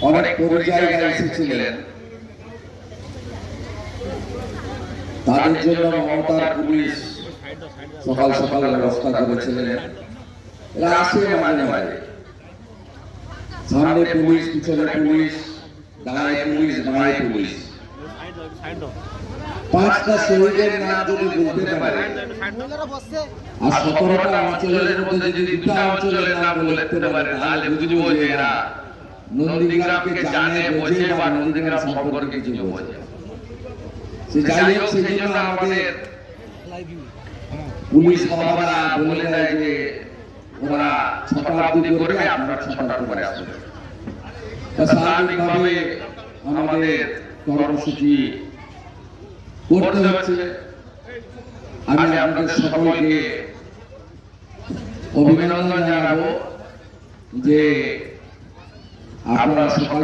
অনেক পরিযায়ীরা এসেছিলেন, তাদের জন্য মমতার পুলিশ সকাল সকাল ব্যবস্থা করেছিলেন। এরা আসে মাঝে মাঝে, সামনে পুলিশ, পিছনে পুলিশ, ডাঙায় পুলিশ, বাঁয়ে পুলিশ। পাঁচটা শহীদের নাম যদি বলতে পারে আর 17টা অঞ্চলের মধ্যে যদি দুটা অঞ্চলের নাম বলতে পারে, তাহলে বুঝবো যে এরা নন্দীগ্রামকে জানে, বোঝে বা নন্দীগ্রাম সম্পর্কে কিছু বোঝে। যাই হোক, সেই জন্য আমাদের পুলিশ বাবারা বলে দেয় যে ওরা 6টা অবধি করবে, আপনারা 6টার পরে আসবেন। স্বাভাবিকভাবে আমাদের কর্মসূচি করতে হচ্ছে। আমি আপনাদের সকলকে অভিনন্দন জানাবো যে আপনারা সকাল